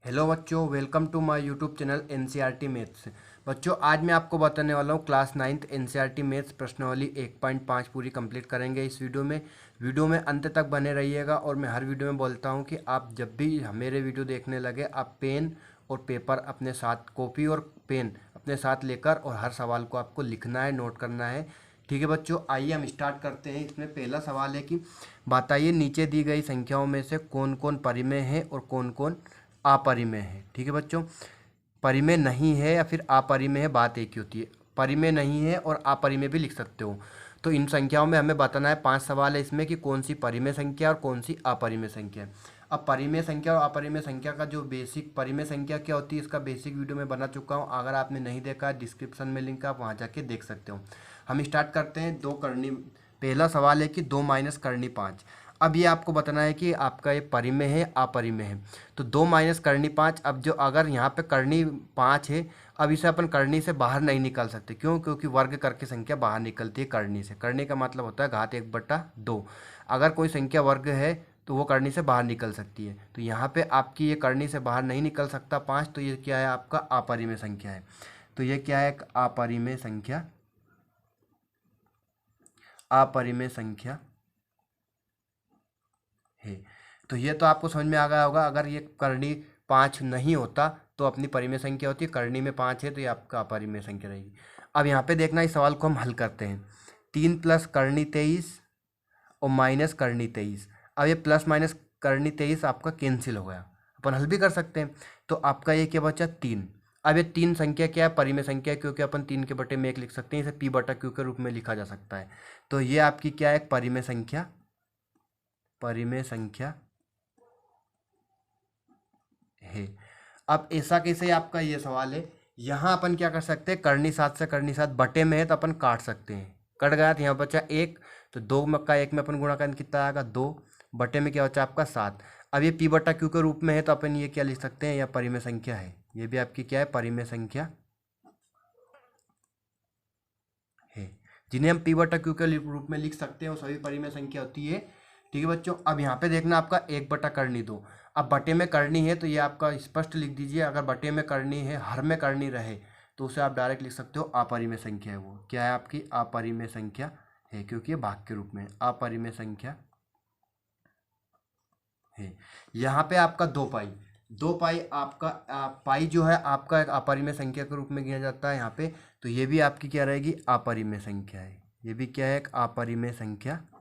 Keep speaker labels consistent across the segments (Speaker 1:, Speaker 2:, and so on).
Speaker 1: Hello बच्चों, welcome to my YouTube channel NCERT maths. बच्चों, आज मैं आपको बताने वाला हूँ क्लास 9th एनसीईआरटी मैथ्स प्रश्नावली 1.5 पूरी कंप्लीट करेंगे इस वीडियो में अंत तक बने रहिएगा। और मैं हर वीडियो में बोलता हूँ कि आप जब भी मेरे वीडियो देखने लगे, आप पेन और पेपर अपने साथ, कॉपी और पेन अपने साथ लेकर और हर सवाल को आपको लिखना है, नोट करना है। ठीक है बच्चों, आइए हम स्टार्ट करते हैं। इसमें पहला सवाल है कि बताइए नीचे दी गई संख्याओं में से कौन कौन परिमेय है और कौन कौन अपरिमेय है। ठीक है बच्चों, परिमेय नहीं है या फिर अपरिमेय है, बात एक ही होती है। परिमेय नहीं है और अपरिमेय भी लिख सकते हो। तो इन संख्याओं में हमें बताना है, 5 सवाल है इसमें, कि कौन सी परिमेय संख्या और कौन सी अपरिमेय संख्या है। अब परिमेय संख्या और अपरिमेय संख्या का जो बेसिक, परिमेय संख्या क्या होती है इसका बेसिक वीडियो में बना चुका हूँ। अगर आपने नहीं देखा है, डिस्क्रिप्शन में लिंक, आप वहाँ जाके देख सकते हो। हम स्टार्ट करते हैं। दो करनी, पहला सवाल है कि 2 माइनस करनी 5। अब ये आपको बताना है कि आपका ये परिमेय है अपरिमेय है। तो 2 माइनस करनी 5, अब जो अगर यहाँ पे करनी 5 है, अब इसे अपन करनी से बाहर नहीं निकाल सकते। क्यों? क्योंकि वर्ग करके संख्या बाहर निकलती है करनी से। करनी का मतलब होता है घात 1/2। अगर कोई संख्या वर्ग है तो वो करनी से बाहर निकल सकती है। तो यहाँ पे आपकी ये करनी से बाहर नहीं निकल सकता 5, तो ये क्या है? आपका अपरिमेय संख्या है। तो ये क्या है? एक अपरिमेय संख्या, अपरिमेय संख्या है। तो ये तो आपको समझ में आ गया होगा। अगर ये करनी 5 नहीं होता तो अपनी परिमेय संख्या होती है, करनी में 5 है तो ये आपका अपरिमेय संख्या रहेगी। अब यहाँ पे देखना, इस सवाल को हम हल करते हैं। 3 प्लस करनी 23 और माइनस करनी 23। अब ये प्लस माइनस करनी 23 आपका कैंसिल हो गया, अपन हल भी कर सकते हैं। तो आपका ये क्या बचा? 3। अब ये 3 संख्या क्या है? परिमेय संख्या है, क्योंकि अपन 3 के बटे में 1 लिख सकते हैं, इसे p बटा q के रूप में लिखा जा सकता है। तो ये आपकी क्या है? परिमेय संख्या, परिमेय संख्या है। अब ऐसा कैसे? आपका ये सवाल है। यहाँ अपन क्या कर सकते हैं? करनी 7 से करनी 7 बटे में है तो अपन काट सकते हैं। कट गया तो यहाँ बचा 1, तो 2 का 1 में अपन गुणा करें कितना आएगा? 2 बटे में क्या बचा आपका? 7। अब ये p बटा q के रूप में है तो अपन ये क्या लिख सकते हैं? यह परिमेय संख्या है। ये भी आपकी क्या है? परिमेय संख्या है। जिन्हें हम p बटा q के रूप में लिख सकते हैं वो सभी परिमेय संख्या होती है। ठीक है बच्चों, अब यहाँ पे देखना आपका 1 बटा करनी 2। अब बटे में करनी है तो ये आपका स्पष्ट लिख दीजिए। अगर बटे में करनी है, हर में करनी रहे, तो उसे आप डायरेक्ट लिख सकते हो अपरिमेय संख्या है। वो क्या है? आपकी अपरिमेय संख्या है, क्योंकि ये भाग के रूप में है। अपरिमेय संख्या है। यहाँ पे आपका 2 पाई, 2 पाई आपका पाई जो है आपका एक अपरिमेय संख्या के रूप में गिना जाता है यहाँ पे। तो ये भी आपकी क्या रहेगी? अपरिमेय संख्या है। ये भी क्या है? एक अपरिमेय संख्या है।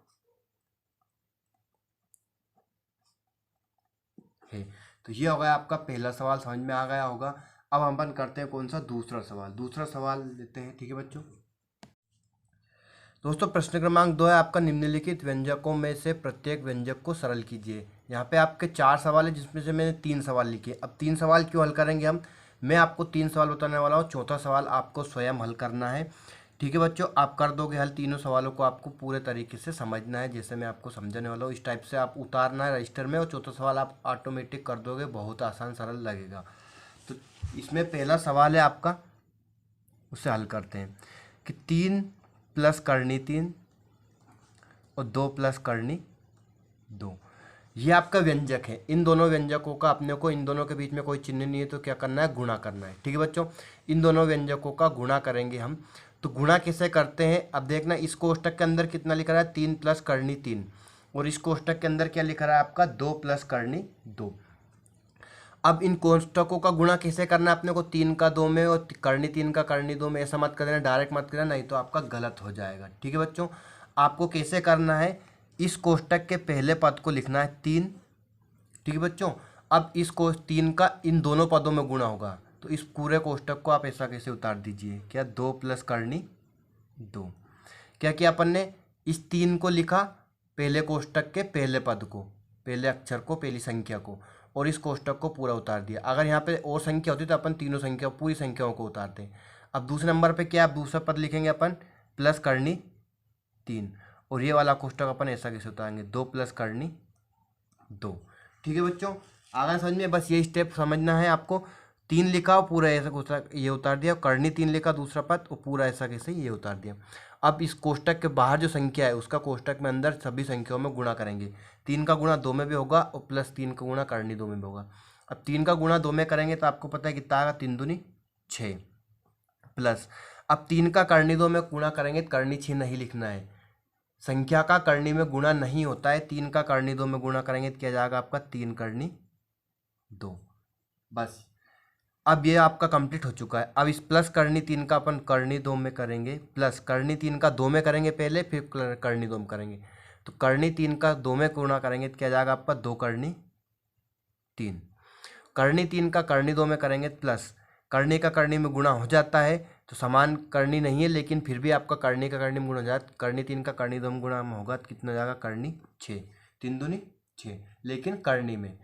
Speaker 1: तो ये हो गया आपका पहला सवाल, समझ में आ गया होगा। अब हम अपन करते हैं कौन सा? दूसरा सवाल। दूसरा सवाल लेते हैं। ठीक है बच्चों, दोस्तों प्रश्न क्रमांक 2 है आपका, निम्नलिखित व्यंजकों में से प्रत्येक व्यंजक को सरल कीजिए। यहाँ पे आपके 4 सवाल है, जिसमें से मैंने 3 सवाल लिखे। अब 3 सवाल क्यों हल करेंगे हम? मैं आपको 3 सवाल बताने वाला हूँ, चौथा सवाल आपको स्वयं हल करना है। ठीक है बच्चों, आप कर दोगे हल। तीनों सवालों को आपको पूरे तरीके से समझना है, जैसे मैं आपको समझाने वाला हूँ इस टाइप से आप उतारना है रजिस्टर में, और चौथा सवाल आप ऑटोमेटिक कर दोगे, बहुत आसान सरल लगेगा। तो इसमें पहला सवाल है आपका, उसे हल करते हैं कि 3 प्लस करनी 3 और 2 प्लस करनी 2, ये आपका व्यंजक है। इन दोनों व्यंजकों का अपने को, इन दोनों के बीच में कोई चिन्ह नहीं है तो क्या करना है? गुणा करना है। ठीक है बच्चों, इन दोनों व्यंजकों का गुणा करेंगे हम। तो गुणा कैसे करते हैं? अब देखना, इस कोष्टक के अंदर कितना लिखा रहा है? 3 प्लस करनी 3, और इस कोष्टक के अंदर क्या लिखा रहा है आपका? 2 प्लस करनी 2। अब इन कोष्टकों का गुणा कैसे करना है अपने को? 3 का 2 में और करनी 3 का करनी 2 में। ऐसा मत कर देना, डायरेक्ट मत करना, नहीं तो आपका गलत हो जाएगा। ठीक है बच्चों, आपको कैसे करना है? इस कोष्टक के पहले पद को लिखना है 3। ठीक है बच्चों, अब इस 3 का इन दोनों पदों में गुणा होगा, तो इस पूरे कोष्टक को आप ऐसा कैसे उतार दीजिए? क्या? 2 प्लस करनी 2। क्या किया अपन ने? इस 3 को लिखा पहले कोष्टक के पहले पद को, पहले अक्षर को, पहली संख्या को, और इस कोष्टक को पूरा उतार दिया। अगर यहाँ पे और संख्या होती तो अपन तीनों संख्या, पूरी संख्याओं को उतारते हैं। अब दूसरे नंबर पे क्या? आप दूसरा पद लिखेंगे अपन प्लस करनी 3, और ये वाला कोष्टक अपन ऐसा कैसे उतारेंगे? 2 प्लस करनी 2। ठीक है बच्चों, आगे समझ में, बस ये स्टेप समझना है आपको। 3 लिखा और पूरा ऐसा कोष्टक ये उतार दिया, करनी 3 लिखा दूसरा पद और पूरा ऐसा कैसे ये उतार दिया। अब इस कोष्टक के बाहर जो संख्या है उसका कोष्टक में अंदर सभी संख्याओं में गुणा करेंगे। 3 का गुणा 2 में भी होगा और प्लस 3 का गुणा करनी 2 में भी होगा। अब 3 का गुणा 2 में करेंगे तो आपको पता है कितना आएगा, 3 दूनी 6 प्लस, अब 3 का करनी 2 में गुणा करेंगे तो करनी 6 नहीं लिखना है, संख्या का करनी में गुणा नहीं होता है, 3 का करनी 2 में गुणा करेंगे तो क्या जाएगा आपका 3 करनी 2। बस अब ये आपका कंप्लीट हो चुका है। अब इस प्लस करनी 3 का अपन करनी 2 में करेंगे, प्लस करनी 3 का 2 में करेंगे पहले, फिर करनी 2 में करेंगे, तो करनी 3 का 2 में गुणा करेंगे तो क्या जाएगा आपका 2 करनी 3। करनी 3 का करनी 2 में करेंगे प्लस करनी का करनी में गुणा हो जाता है, तो समान करनी नहीं है लेकिन फिर भी आपका करनी का करनी में गुणा हो जाता है, करनी 3 का करनी 2 में गुणा होगा तो कितना जाएगा करनी 6, 3 दूनी 6 लेकिन करनी में।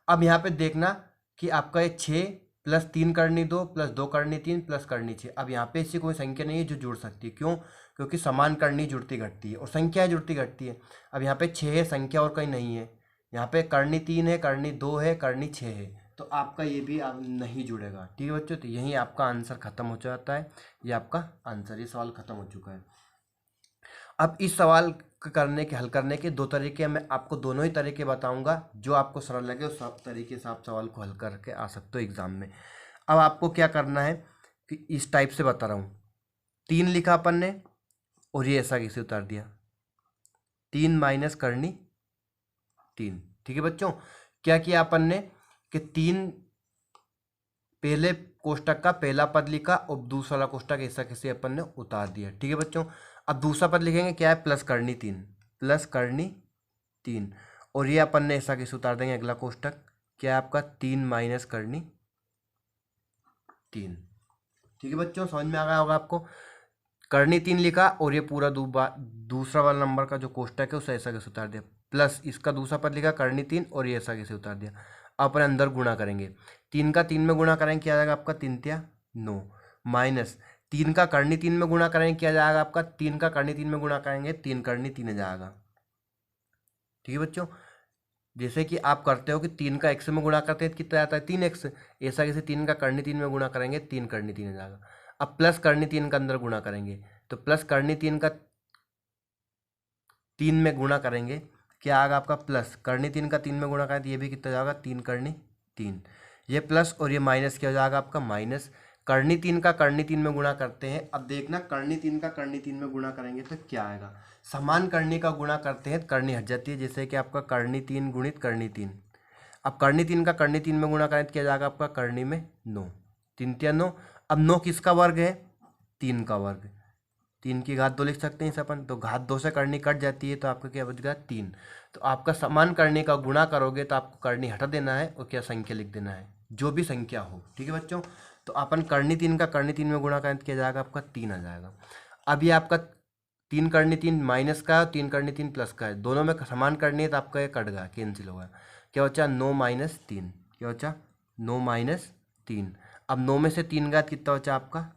Speaker 1: अब यहाँ पे देखना कि आपका ये 6 प्लस 3 करनी 2 प्लस 2 करनी 3 प्लस करनी 6, अब यहाँ पे ऐसी कोई संख्या नहीं है जो जुड़ सकती है, क्यों? क्योंकि समान करनी जुड़ती घटती है और संख्या जुड़ती घटती है। अब यहाँ पे 6 है, संख्या और कहीं नहीं है, यहाँ पे करनी 3 है, करनी 2 है, करनी 6 है, तो आपका ये भी अब नहीं जुड़ेगा। ठीक है बच्चों, तो यही आपका आंसर खत्म हो जाता है, ये आपका आंसर, ये सवाल खत्म हो चुका है। अब इस सवाल करने के हल करने के 2 तरीके, मैं आपको दोनों ही तरीके बताऊंगा, जो आपको सरल लगे उस सब तरीके से आप सवाल को हल करके आ सकते हो एग्जाम में। अब आपको क्या करना है कि इस टाइप से बता रहा हूँ, 3 लिखा अपन ने और ये ऐसा कैसे उतार दिया, 3 माइनस करनी 3। ठीक है बच्चों, क्या किया अपन ने कि 3 पहले कोष्टक का पहला पद लिखा और दूसरा वाला कोष्टक ऐसा कैसे अपन ने उतार दिया। ठीक है बच्चों, अब दूसरा पद लिखेंगे, क्या है, प्लस करनी 3, प्लस करनी 3, और ये अपन ने ऐसा कैसे उतार देंगे अगला कोष्टक, क्या है आपका 3 माइनस करनी 3। ठीक है बच्चों, समझ में आ गया होगा आपको, करनी 3 लिखा और ये पूरा दूसरा वाला नंबर का जो कोष्टक है उसे ऐसा कैसे उतार दिया, प्लस इसका दूसरा पद लिखा करनी 3 और ये ऐसा कैसे उतार दिया। अपन अंदर गुणा करेंगे, 3 का 3 में गुणा करेंगे क्या जाएगा आपका 3 तिया 9, माइनस 3 का करनी 3 में गुणा करेंगे क्या जाएगा आपका 3 का करनी 3 में गुणा करेंगे 3 करनी 3 जाएगा। ठीक है बच्चों, जैसे कि आप करते हो कि 3 का x में गुणा करते हैं कितना आता है 3x, ऐसा कैसे 3 का करनी 3 में गुणा करेंगे 3 करनी 3 जाएगा। अब प्लस करनी 3 का अंदर गुणा करेंगे, तो प्लस करनी 3 का 3 में गुणा करेंगे क्या आएगा आपका प्लस करनी 3 का 3 में गुणा करें तो ये भी कितना जाएगा 3 करनी 3, ये प्लस और ये माइनस क्या हो जाएगा आपका माइनस करनी 3 का करनी 3 में गुणा करते हैं। अब देखना करनी 3 का करनी 3 में गुणा करेंगे तो क्या आएगा, समान करनी का गुणा करते हैं तो करनी हट जाती है, जैसे कि आपका करनी 3 गुणित करनी 3। अब करनी 3 का करनी 3 में गुणा करें तो क्या जाएगा आपका करनी में 9, 3 तिया 9। अब 9 किसका वर्ग है, 3 का वर्ग, 3 की घात 2 लिख सकते हैं इसे अपन, तो घात 2 से करनी कट जाती है तो आपका क्या बच गया 3। तो आपका समान करने का गुणा करोगे तो आपको करनी हटा देना है और क्या संख्या लिख देना है, जो भी संख्या हो। ठीक है बच्चों, तो अपन करनी 3 का करनी 3 में गुणा करें तो क्या जाएगा आपका 3 आ जाएगा। अब ये आपका 3 करनी 3 माइनस का है और 3 करनी 3 प्लस का है, दोनों में समान करनी है तो आपका ये कट गया, कैंसिल हो गया, क्या बचा 9 माइनस 3, क्या बचा 9 माइनस 3। अब 9 में से 3 गया कितना बचा आपका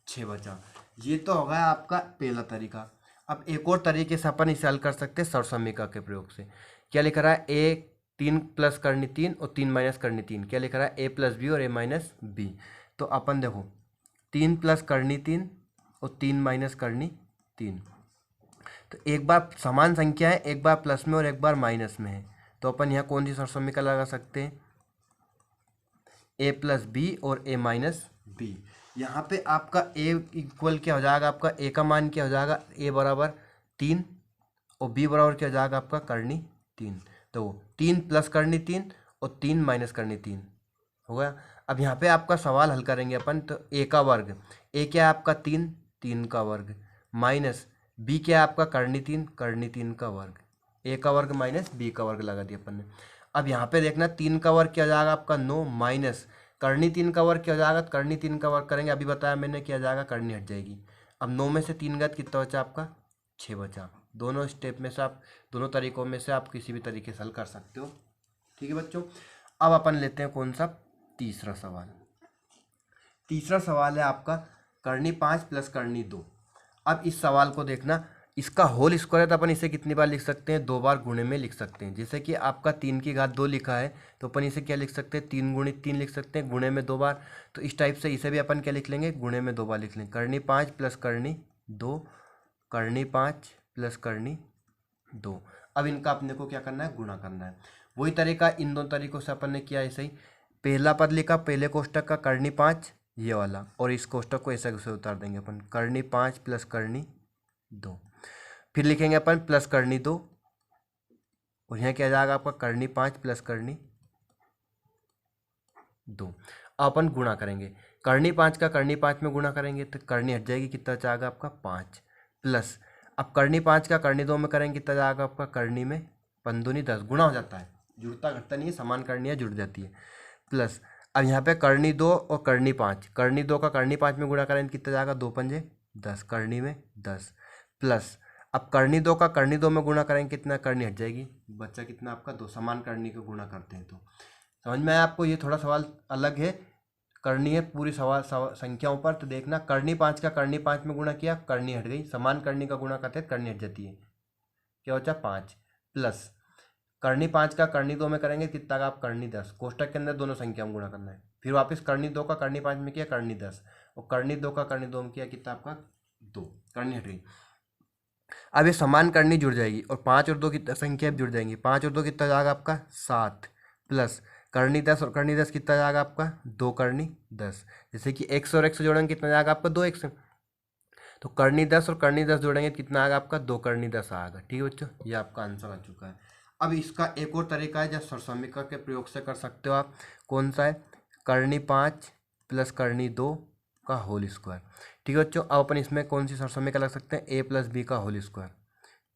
Speaker 1: 6 बचा। ये तो होगा आपका पहला तरीका। अब एक और तरीके से अपन इसे हल कर सकते हैं सर्वसमीकरण के प्रयोग से। क्या लिख रहा है, ए 3 प्लस करनी 3 और 3 माइनस करनी 3, क्या लिख रहा है ए प्लस बी और ए माइनस बी। तो अपन देखो 3 प्लस करनी 3 और 3 माइनस करनी 3, तो एक बार समान संख्या है, एक बार प्लस में और एक बार माइनस में है, तो अपन यहाँ कौन सी सर्वसमीकरण लगा सकते हैं, ए प्लस बी और ए माइनस बी। यहाँ पे आपका ए इक्वल क्या हो जाएगा, आपका ए का मान क्या हो जाएगा, ए बराबर 3 और बी बराबर क्या हो जाएगा आपका करनी 3, तो 3 प्लस करनी 3 और 3 माइनस करनी 3 हो गया। अब यहाँ पे आपका सवाल हल करेंगे अपन, तो ए का वर्ग, ए क्या है आपका 3, 3 का वर्ग, माइनस बी क्या है आपका करनी 3 का वर्ग, ए का वर्ग माइनस बी का वर्ग लगा दिया अपन ने। अब यहाँ पे देखना 3 का वर्ग क्या हो जाएगा आपका 9, माइनस करनी 3 का वर्ग क्या हो जाएगा, करनी 3 का वर्ग करेंगे, अभी बताया मैंने क्या जाएगा करनी हट जाएगी। अब 9 में से 3 गया कितना बचा आपका 6 बचा। दोनों स्टेप में से आप, दोनों तरीकों में से आप किसी भी तरीके से हल कर सकते हो। ठीक है बच्चों, अब अपन लेते हैं कौन सा, तीसरा सवाल। तीसरा सवाल है आपका करनी 5 प्लस करनी 2। अब इस सवाल को देखना, इसका होल स्क्वायर है तो अपन इसे कितनी बार लिख सकते हैं, 2 बार गुणे में लिख सकते हैं। जैसे कि आपका 3 की घात 2 लिखा है तो अपन इसे क्या लिख सकते हैं, 3 गुणित 3 लिख सकते हैं, गुणे में 2 बार। तो इस टाइप से इसे भी अपन क्या लिख लेंगे, गुणे में 2 बार लिख लेंगे, करनी 5 प्लस करनी 2, करनी 5 प्लस करनी 2। अब इनका अपने को क्या करना है, गुणा करना है। वही तरीका इन दोनों तरीकों से अपन ने किया ऐसे ही, पहला पद लिखा पहले कोष्टक का करनी 5 ये वाला, और इस कोष्टक को ऐसा कैसे उतार देंगे अपन, करनी 5 प्लस करनी 2, फिर लिखेंगे अपन प्लस करनी 2, और यहाँ क्या जाएगा आपका करनी 5 प्लस करनी 2। अब अपन गुणा करेंगे, करनी 5 का करनी 5 में गुणा करेंगे तो करनी हट जाएगी, कितना जाएगा आपका 5, प्लस अब करनी 5 का करनी 2 में करेंगे कितना जाएगा आपका, करनी में 5 दूनी 10, गुणा हो जाता है, जुड़ता घटता नहीं है, समान करनियाँ जुड़ जाती है, प्लस अब यहाँ पे करनी 2 और करनी 5, करनी 2 का करनी 5 में गुणा करेंगे कितना जाएगा, 2 पंजे 10, करनी में 10, प्लस अब करनी 2 का करनी 2 में गुणा करेंगे कितना, करनी हट जाएगी, बच्चा कितना आपका 2, समान करनी को गुणा करते हैं तो समझ में आया आपको। ये थोड़ा सवाल अलग है, करनी है पूरी संख्याओं पर, तो देखना करनी 5 का करनी 5 में गुणा किया, करनी हट गई, समान करनी का गुणा करते हैं करनी हट जाती है, क्या होता है 5, प्लस करनी 5 का करनी 2 में करेंगे कितना का आप, करनी 10, कोष्टक के अंदर दोनों संख्या में गुणा करना है, फिर वापस करनी 2 का करनी 5 में किया करनी 10, और करनी 2 का करनी 2 में किया कितना आपका 2, करनी हट गई। अब ये समान करनी जुड़ जाएगी, और 5 और 2 की संख्या भी जुड़ जाएंगी, 5 और 2 कितना जाएगा आपका 7, प्लस करनी 10 और करनी 10 कितना जाएगा आपका 2 करनी 10, जैसे कि x और x जोड़ेंगे कितना जाएगा आपका 2x, तो करनी 10 और करनी 10 जोड़ेंगे कितना आएगा आपका 2 करनी 10 आएगा। ठीक है बच्चों, ये आपका आंसर आ चुका है। अब इसका एक और तरीका है जो सरसमीका के प्रयोग से कर सकते हो आप, कौन सा है, करनी 5 प्लस करनी 2 का होल स्क्वायर। ठीक है बच्चों, अब अपन इसमें कौन सी सरसमीका लग सकते हैं, a प्लस बी का whole square,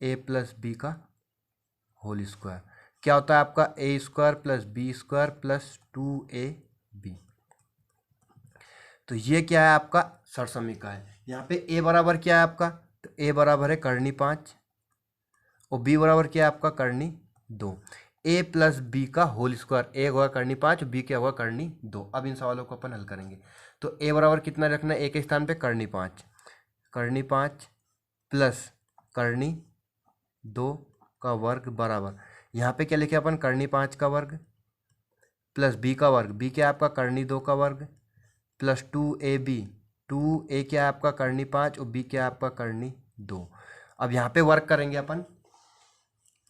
Speaker 1: a plus B का होल स्क्वायर क्या होता है आपका, a square plus B square plus 2ab। तो ये क्या है आपका सरसमीका है। यहाँ पे a बराबर क्या है आपका, तो a बराबर है करनी 5 और b बराबर क्या है आपका करनी 2, a प्लस बी का होल स्क्वायर, a होगा करनी 5 और b क्या होगा करनी 2। अब इन सवालों को अपन हल करेंगे, तो a बराबर कितना रखना है, a के स्थान पे करनी 5 प्लस करनी 2 का वर्ग बराबर, यहाँ पे क्या लिखे अपन करनी 5 का वर्ग प्लस b का वर्ग, b क्या है आपका करनी 2 का वर्ग प्लस 2ab, 2a क्या है आपका करनी 5 और b क्या है आपका करनी 2। अब यहाँ पे वर्क करेंगे अपन,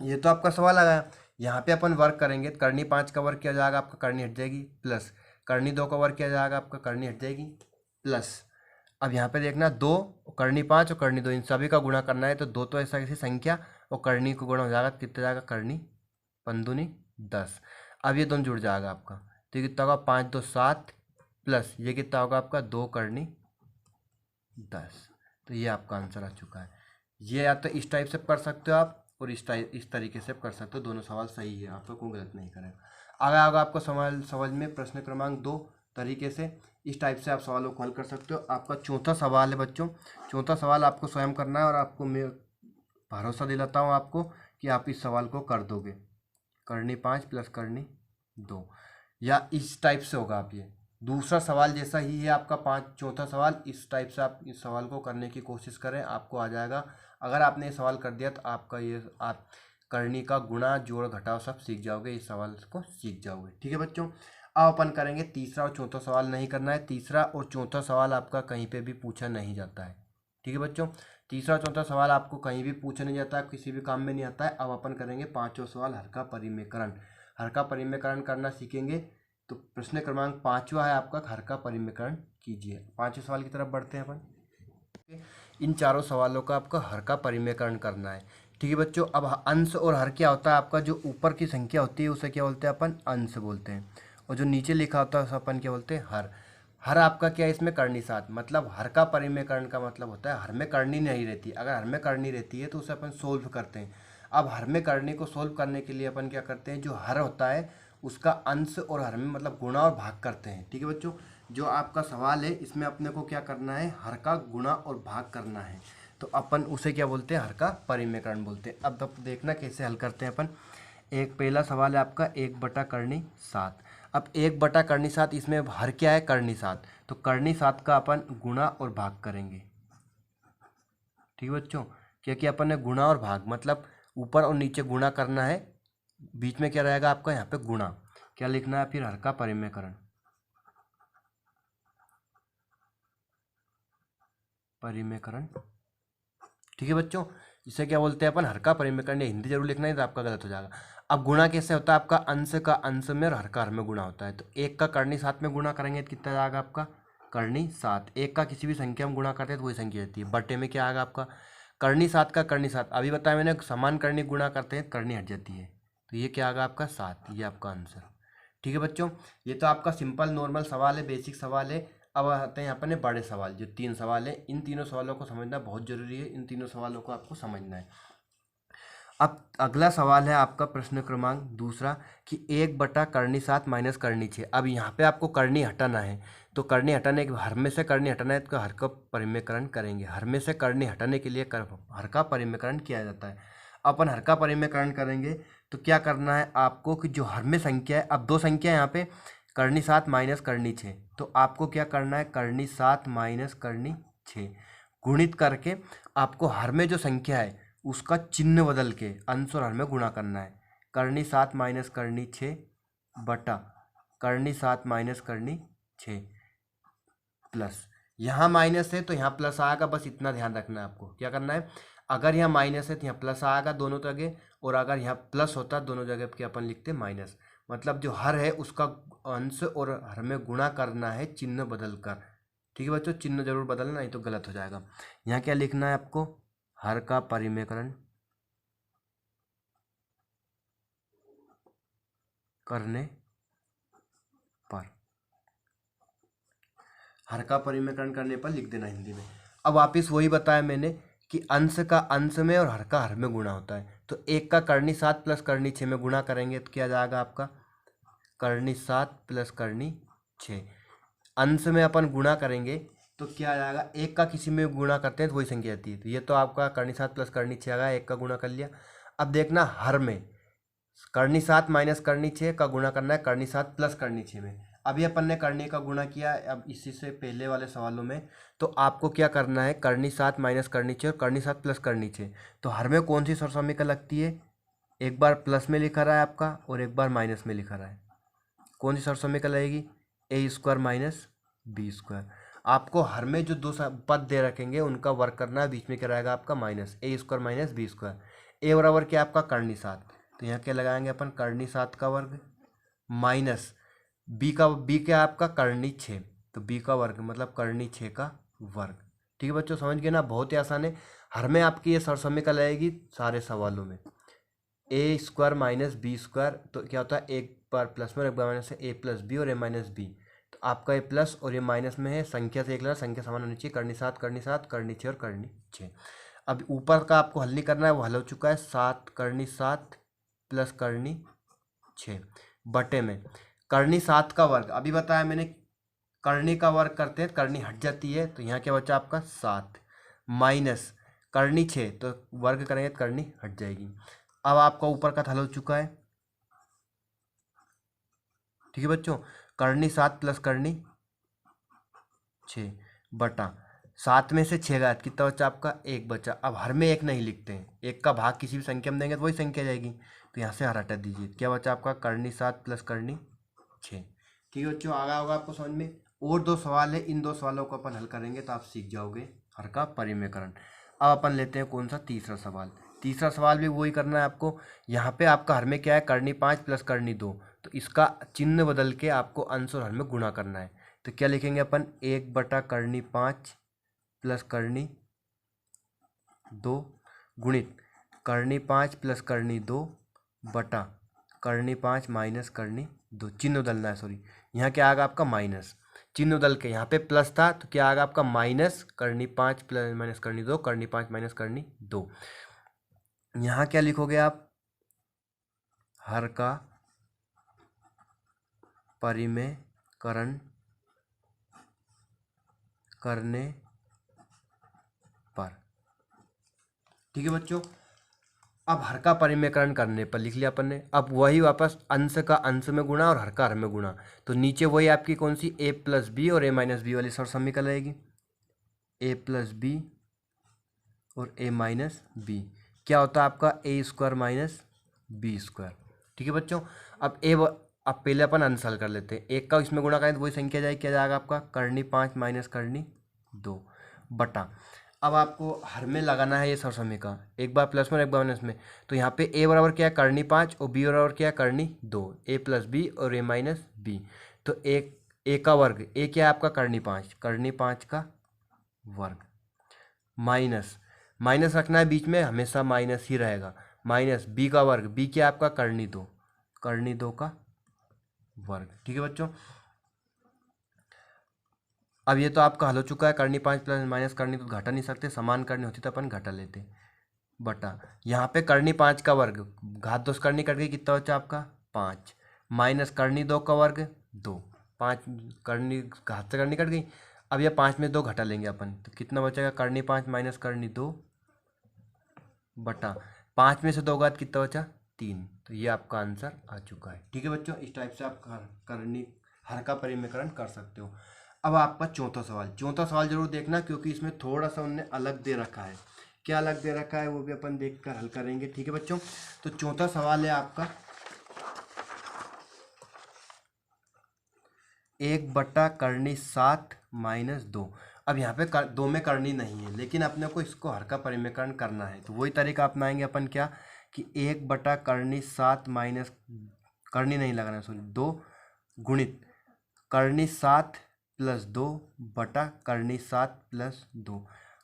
Speaker 1: ये तो आपका सवाल आया, यहाँ पे अपन वर्क करेंगे, करनी 5 का वर्ग क्या जाएगा आपका, करनी हट जाएगी, प्लस करनी 2 का वर्ग क्या जाएगा आपका, करनी हट जाएगी, प्लस अब यहाँ पे देखना 2 करनी 5 और करनी 2 इन सभी का गुणा करना है, तो 2 तो ऐसा किसी संख्या और करनी को गुणा हो जाएगा, कितना जाएगा करनी 5 दूनी 10। अब ये दोनों जुड़ जाएगा आपका, तो ये कितना होगा 5 2 7 प्लस ये कितना होगा आपका 2 करनी 10। तो ये आपका आंसर आ चुका है। ये या तो इस टाइप से कर सकते हो आप, और इस तरीके से कर सकते हो, दोनों सवाल सही है, आपको कोई गलत नहीं करेगा। आगे आगे आपको सवाल समझ में प्रश्न क्रमांक 2 तरीके से इस टाइप से आप सवालों को हल कर सकते हो। आपका चौथा सवाल है बच्चों, चौथा सवाल आपको स्वयं करना है, और आपको मैं भरोसा दिलाता हूँ आपको कि आप इस सवाल को कर दोगे, करनी 5 प्लस करनी 2, या इस टाइप से होगा। आप ये दूसरा सवाल जैसा ही है आपका चौथा सवाल, इस टाइप से आप इस सवाल को करने की कोशिश करें, आपको आ जाएगा। अगर आपने ये सवाल कर दिया तो आपका ये आप करनी का गुणा जोड़ घटाव सब सीख जाओगे, इस सवाल को सीख जाओगे। ठीक है बच्चों, अब अपन करेंगे तीसरा और चौथा सवाल नहीं करना है, तीसरा और चौथा सवाल आपका कहीं पे भी पूछा नहीं जाता है। ठीक है बच्चों, तीसरा और चौथा सवाल आपको कहीं भी पूछा नहीं जाता है, किसी भी काम में नहीं आता है। अब अपन करेंगे पांचवा सवाल, हर का परिमेयकरण। हर का परिमेयकरण करना सीखेंगे, तो प्रश्न क्रमांक 5वां है आपका, हर का परिमेयकरण कीजिए। 5वें सवाल की तरफ बढ़ते हैं अपन। इन चारों सवालों का आपका हर का परिमेयकरण करना है। ठीक है बच्चों, अब अंश और हर क्या होता है आपका, जो ऊपर की संख्या होती है उसे क्या बोलते हैं अपन, अंश बोलते हैं, और जो नीचे लिखा होता है उसे अपन क्या बोलते हैं, हर। हर आपका क्या है इसमें करनी 7, मतलब हर का परिमेयकरण का मतलब होता है हर में करनी नहीं रहती। अगर हर में करनी रहती है तो उसे अपन सोल्व करते हैं। अब हर में करनी को सोल्व करने के लिए अपन क्या करते हैं, जो हर होता है उसका अंश और हर में मतलब गुणा और भाग करते हैं। ठीक है बच्चों, जो आपका सवाल है इसमें अपने को क्या करना है, हर का गुणा और भाग करना है, तो अपन उसे क्या बोलते हैं, हर का परिमेयकरण बोलते हैं। अब देखना कैसे हल करते हैं अपन। एक पहला सवाल है आपका 1/करनी 7। अब 1/करनी 7, इसमें हर क्या है, करनी 7, तो करनी 7 का अपन गुणा और भाग करेंगे। ठीक है बच्चों, क्योंकि अपन ने गुणा और भाग मतलब ऊपर और नीचे गुणा करना है, बीच में क्या रहेगा आपका यहाँ पे गुणा, क्या लिखना है फिर, हर का परिमेयकरण। परिमेयकरण। ठीक है बच्चों, इसे क्या बोलते हैं अपन, हर का परिमेयकरण। हिंदी जरूर लिखना है तो आपका गलत हो जाएगा। अब गुणा कैसे होता है आपका, अंश का अंश में और हर का हर में गुणा होता है। तो 1 का करनी 7 में गुणा करेंगे तो कितना आएगा आपका, करनी 7। 1 का किसी भी संख्या में गुणा करते हैं तो वही संख्या रहती है। बटे में क्या आएगा आपका, करनी 7 का करनी 7। अभी बताया मैंने, समान करनी गुणा करते हैं करनी हट जाती है, तो ये क्या आएगा आपका 7। ये आपका आंसर। ठीक है बच्चों, ये तो आपका सिंपल नॉर्मल सवाल है, बेसिक सवाल है। अब आते हैं यहाँ पर बड़े सवाल, जो 3 सवाल है। इन तीनों सवालों को समझना बहुत जरूरी है, इन तीनों सवालों को आपको समझना है। अब अगला सवाल है आपका प्रश्न क्रमांक दूसरा कि 1 बटा करनी 7 माइनस करनी 6। अब यहाँ पे आपको करनी हटाना है, तो करनी हटाने के हर में से करनी हटाना है तो हर का परिमेयकरण करेंगे। हर में से करनी हटाने के लिए हर का परिमेयकरण किया जाता है। अपन हर का परिमेयकरण करेंगे तो क्या करना है आपको कि जो हर में संख्या है, अब 2 संख्या है यहाँ पे, करनी 7 माइनस करनी 6, तो आपको क्या करना है, करनी 7 माइनस करनी 6 गुणित करके आपको हर में जो संख्या है उसका चिन्ह बदल के अंश और हर में गुणा करना है। करनी 7 माइनस करनी 6 बटा करनी 7 माइनस करनी 6 प्लस, यहाँ माइनस है तो यहाँ प्लस आएगा, बस इतना ध्यान रखना है आपको। क्या करना है, अगर यहाँ माइनस है तो यहाँ प्लस आएगा दोनों जगह, और अगर यहाँ प्लस होता दोनों जगह के अपन लिखते माइनस। मतलब जो हर है उसका अंश और हर में गुणा करना है चिन्ह बदल कर। ठीक है बच्चों, चिन्ह जरूर बदलना, नहीं तो गलत हो जाएगा। यहाँ क्या लिखना है आपको, हर का परिमेयकरण करने पर, हर का परिमेयकरण करने पर लिख देना हिंदी में। अब वापिस वही बताया मैंने कि अंश का अंश में और हर का हर में गुणा होता है। तो 1 का करनी 7 प्लस करनी 6 में गुणा करेंगे तो क्या जाएगा आपका, करनी 7 प्लस करनी 6। अंश में अपन गुणा करेंगे तो क्या आ जाएगा, 1 का किसी में गुणा करते हैं तो वही संख्या आती है। तो ये तो आपका करनी 7 प्लस करनी 6 आ गया, 1 का गुणा कर लिया। अब देखना हर में करनी 7 माइनस करनी 6 का गुणा करना है करनी 7 प्लस करनी 6 में। अभी अपन ने करनी का गुणा किया, अब इसी से पहले वाले सवालों में तो आपको क्या करना है, करनी 7 माइनस करनी 6 और करनी 7 प्लस करनी 6। तो हर में कौन सी सरसमीका लगती है, एक बार प्लस में लिखा रहा है आपका और एक बार माइनस में लिखा रहा है, कौन सी सरसमीका लगेगी, ए स्क्वायर माइनस बी स्क्वायर। आपको हर में जो 2 पद दे रखेंगे उनका वर्ग करना है, बीच में क्या रहेगा आपका माइनस, ए स्क्वायर माइनस बी स्क्वायर। ए बराबर क्या आपका करनी 7, तो यहाँ क्या लगाएंगे अपन, करनी 7 का वर्ग माइनस बी क्या आपका करनी 6, तो बी का वर्ग मतलब करनी 6 का वर्ग। ठीक है बच्चों, समझ गए ना, बहुत ही आसान है। हर में आपकी ये सरसमीका लगेगी सारे सवालों में, ए स्क्वायर माइनस बी स्क्वायर। तो क्या होता है, एक बार प्लस में और एक बार माइनस है, ए प्लस बी और ए माइनस बी। तो आपका ये प्लस और ये माइनस में है, संख्या से एक लेना, संख्या समान होनी चाहिए। करनी 7 करनी 7 करनी 6 और करनी 6। अब ऊपर का आपको हल नहीं करना है, वो हल हो चुका है। 7 करनी 7 प्लस करनी 6 बटे में करनी 7 का वर्ग। अभी बताया मैंने करनी का वर्ग करते हैं करनी हट जाती है, तो यहाँ क्या बचा आपका 7 माइनस करनी 6, तो वर्ग करेंगे तो करनी हट जाएगी। अब आपका ऊपर का हल हो चुका है। ठीक है बच्चों, करनी 7 प्लस करनी 6 बटा 7 में से 6 गया कितना बचा आपका, 1 बचा। अब हर में 1 नहीं लिखते हैं, 1 का भाग किसी भी संख्या में देंगे तो वही संख्या जाएगी, तो यहाँ से हर हटा दीजिए। क्या बचा आपका, करनी 7 प्लस करनी 6। ठीक है बच्चों, आ गया होगा आपको समझ में। और 2 सवाल है, इन 2 सवालों को अपन हल करेंगे तो आप सीख जाओगे हर का परिमेयकरण। अब अपन लेते हैं कौन सा, तीसरा सवाल। तीसरा सवाल भी वही करना है आपको। यहाँ पे आपका हर में क्या है, करनी 5 प्लस करनी 2, तो इसका चिन्ह बदल के आपको अंश और हर में गुणा करना है। तो क्या लिखेंगे अपन, 1 बटा करनी 5 प्लस करनी 2 गुणित करनी 5 प्लस करनी 2 बटा करनी 5 माइनस करनी 2। चिन्ह बदलना है, सॉरी, यहाँ क्या आएगा आपका माइनस, चिन्ह बदल के यहाँ पे प्लस था तो क्या आएगा आपका माइनस करनी 5 प्लस माइनस करनी 2 करनी 5 माइनस करनी 2। यहाँ क्या लिखोगे आप, हर का परिमेयकरण करने पर। ठीक है बच्चों, अब हर का परिमेयकरण करने पर लिख लिया अपन ने। अब वही वापस अंश का अंश में गुणा और हर का हर में गुणा, तो नीचे वही आपकी कौन सी, ए प्लस बी और ए माइनस बी वाली सरसमीका रहेगी, ए प्लस बी और ए माइनस बी। क्या होता है आपका, ए स्क्वायर माइनस बी स्क्वायर। ठीक है बच्चों, अब पहले अपन अंश हल कर लेते हैं। 1 का इसमें गुणा करें तो वही संख्या जाएगी, क्या जाएगा आपका, करनी 5 माइनस करनी 2 बटा। अब आपको हर में लगाना है ये सरसमी का, एक बार प्लस में एक बार माइनस में। तो यहाँ पे ए बराबर क्या है, करनी 5, और बी बराबर क्या है, करनी 2, ए प्लस बी और ए माइनस बी। तो एक ए का वर्ग, ए क्या है आपका, करनी 5 का वर्ग, माइनस माइनस रखना है बीच में, हमेशा माइनस ही रहेगा, माइनस बी का वर्ग, बी क्या है आपका, करनी 2 का वर्ग। ठीक है बच्चों, अब ये तो आपका हल हो चुका है। करनी 5 प्लस माइनस करनी तो घटा नहीं सकते, समान करनी होती तो अपन घटा लेते, बटा यहाँ पे करनी 5 का वर्ग, घात 2 से करनी कट गई, कितना बचा आपका 5, माइनस करनी 2 का वर्ग 2, 5 करनी घात से करनी कट गई। अब ये 5 में 2 घटा लेंगे अपन, तो कितना बचेगा, करनी 5 माइनस करनी 2, बटा 5 में से 2 घात कितना बचा 3। तो ये आपका आंसर आ चुका है। ठीक है बच्चों, इस टाइप से आप करनी हर का परिमेकरण कर सकते हो। अब आपका चौथा सवाल जरूर देखना, क्योंकि इसमें थोड़ा सा उन्होंने अलग दे रखा है। क्या अलग दे रखा है वो भी अपन देखकर हल करेंगे। ठीक है बच्चों, तो चौथा सवाल है आपका 1/करनी 7 माइनस 2। अब यहाँ पे 2 में करनी नहीं है, लेकिन अपने को इसको हर का परिमेकरण करना है, तो वही तरीका अपनाएंगे अपन, क्या कि 1/करनी 7 माइनस, करनी नहीं लगाना, सॉरी 2 गुणित करनी 7 प्लस 2 बटा करनी 7 प्लस 2।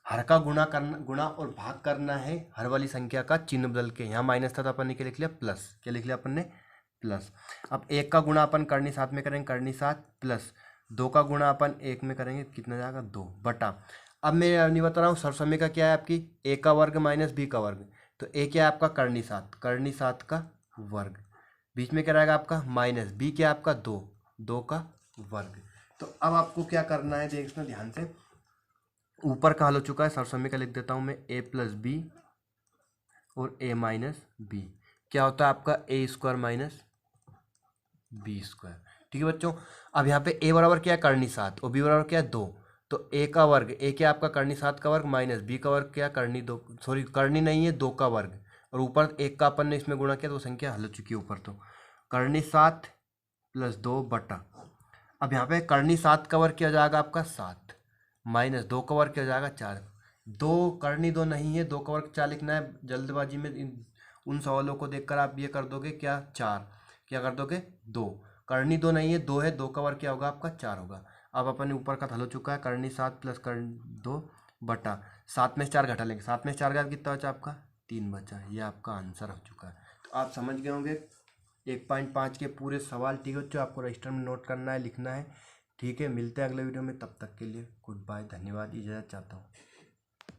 Speaker 1: हर का गुणा और भाग करना है हर वाली संख्या का चिन्ह बदल के। यहाँ माइनस था तो अपन ने क्या लिख लिया, प्लस। क्या लिख लिया अपन ने, प्लस। अब 1 का गुणा अपन करनी 7 में करेंगे, करनी 7 प्लस 2 का गुणा अपन 1 में करेंगे, कितना जाएगा 2 बटा। अब मैं नहीं बता रहा हूँ सरसमी का क्या है आपकी, ए का वर्ग माइनस बी का वर्ग। तो ए क्या है आपका, करनी 7 का वर्ग, बीच में क्या रहेगा आपका माइनस, बी क्या है आपका 2 का वर्ग। तो अब आपको क्या करना है, देखना ध्यान से, ऊपर का हल हो चुका है, सरसमी का लिख देता हूँ मैं, ए प्लस बी और ए माइनस बी, क्या होता है आपका ए स्क्वायर माइनस बी स्क्वायर। ठीक है बच्चों, अब यहाँ पे ए बराबर क्या है, करनी 7, और बी बराबर क्या है 2। तो ए का वर्ग, ए क्या आपका करनी 7 का वर्ग, माइनस बी का वर्ग क्या, करनी 2, सॉरी करनी नहीं है 2 का वर्ग, और ऊपर 1 का अपन ने इसमें गुणा किया तो वो संख्या हल हो चुकी है ऊपर। तो करनी 7 प्लस 2 बटा, अब यहाँ पे करनी 7 का वर्ग क्या हो जाएगा आपका 7, माइनस 2 का वर्ग क्या हो जाएगा 4। 2 करनी 2 नहीं है, 2 का वर्ग 4 लिखना है, जल्दबाजी में उन सवालों को देखकर आप ये कर दोगे क्या 4, क्या कर दोगे 2, करनी 2 नहीं है 2 है, 2 का वर्ग क्या होगा आपका 4 होगा। अब अपन ऊपर का हल हो चुका है, करनी 7 प्लस करनी 2 बटा 7 में से 4 घटा लेंगे, 7 में से 4 का कितना बचा आपका 3 बचा। ये आपका आंसर हो चुका है। तो आप समझ गए होंगे 1.5 के पूरे सवाल। ठीक है बच्चों, आपको रजिस्टर में नोट करना है, लिखना है। ठीक है, मिलते हैं अगले वीडियो में, तब तक के लिए गुड बाय, धन्यवाद, इजाज़त चाहता हूँ।